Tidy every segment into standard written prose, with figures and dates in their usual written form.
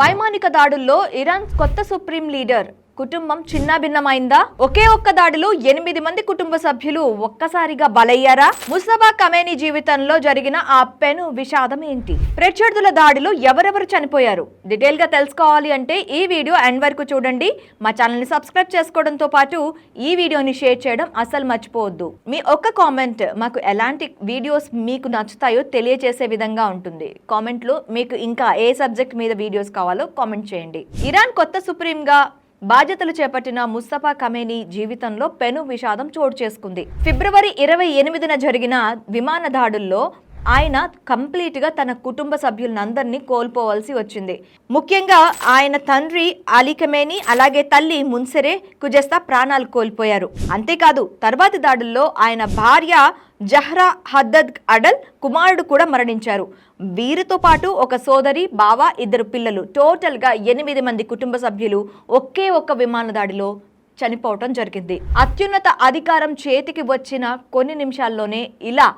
వైమానిక దాడుల్లో ఇరాన్ కొత్త సుప్రీం లీడర్ కుటుంబం చిన్నాభిన్నమైందా? ఒకే ఒక్క దాడిలో 8 మంది కుటుంబ సభ్యులు ఒక్కసారిగా బలయ్యారా? ముస్తఫా ఖమేనీ జీవితంలో జరిగిన ఆ పెను విషాదం ఏంటి? ప్రత్యర్థుల దాడిలో ఎవరెవరు చనిపోయారు? డీటెయిల్ గా తెలుసుకోవాలి అంటే ఈ వీడియో ఎండ్ వరకు చూడండి. మా ఛానల్ ని సబ్స్క్రైబ్ చేసుకోవడంతో పాటు ఈ వీడియోని షేర్ చేయడం అస్సలు మర్చిపోవద్దు. మీ ఒక్క కామెంట్ మాకు ఎలాంటి వీడియోస్ మీకు నచ్చుతాయో తెలియజేసే విధంగా ఉంటుంది. కామెంట్ లో మీకు ఇంకా ఏ సబ్జెక్ట్ మీద వీడియోస్ కావాలో కామెంట్ చేయండి. ఇరాన్ కొత్త సుప్రీంగా బాధ్యతలు చేపట్టిన ముస్తఫా ఖమేనీ జీవితంలో పెను విషాదం చోటు చేసుకుంది. ఫిబ్రవరి 28న జరిగిన విమాన దాడుల్లో ఆయన కంప్లీట్గా తన కుటుంబ సభ్యులందరినీ కోల్పోవలసి వచ్చింది. ముఖ్యంగా ఆయన తండ్రి అలీ ఖమేనీ అలాగే తల్లి మున్సెరే కుజెస్తా ప్రాణాలు కోల్పోయారు. అంతేకాదు తర్వాతి దాడుల్లో ఆయన భార్య జహ్రా హద్దద్ అడల్ కుమారుడు కూడా మరణించారు. వీరితో పాటు ఒక సోదరి, బావ, 2 పిల్లలు, టోటల్గా 8 మంది కుటుంబ సభ్యులు ఒకే ఒక్క విమాన దాడిలో చనిపోవటం జరిగింది. అత్యున్నత అధికారం చేతికి వచ్చిన కొన్ని నిమిషాల్లోనే ఇలా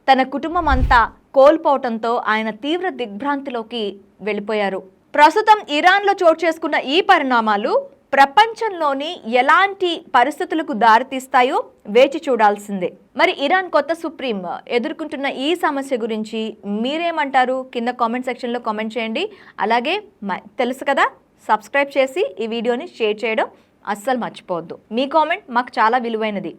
తన కుటుంబం అంతా కోల్పోవటంతో ఆయన తీవ్ర దిగ్భ్రాంతిలోకి వెళ్ళిపోయారు. ప్రస్తుతం ఇరాన్లో చోటు చేసుకున్న ఈ పరిణామాలు ప్రపంచంలోని ఎలాంటి పరిస్థితులకు దారితీస్తాయో వేచి చూడాల్సిందే. మరి ఇరాన్ కొత్త సుప్రీం ఎదుర్కొంటున్న ఈ సమస్య గురించి మీరేమంటారు? కింద కామెంట్ సెక్షన్లో కామెంట్ చేయండి. అలాగే తెలుసు కదా, సబ్స్క్రైబ్ చేసి ఈ వీడియోని షేర్ చేయడం అస్సలు మర్చిపోవద్దు. మీ కామెంట్ మాకు చాలా విలువైనది.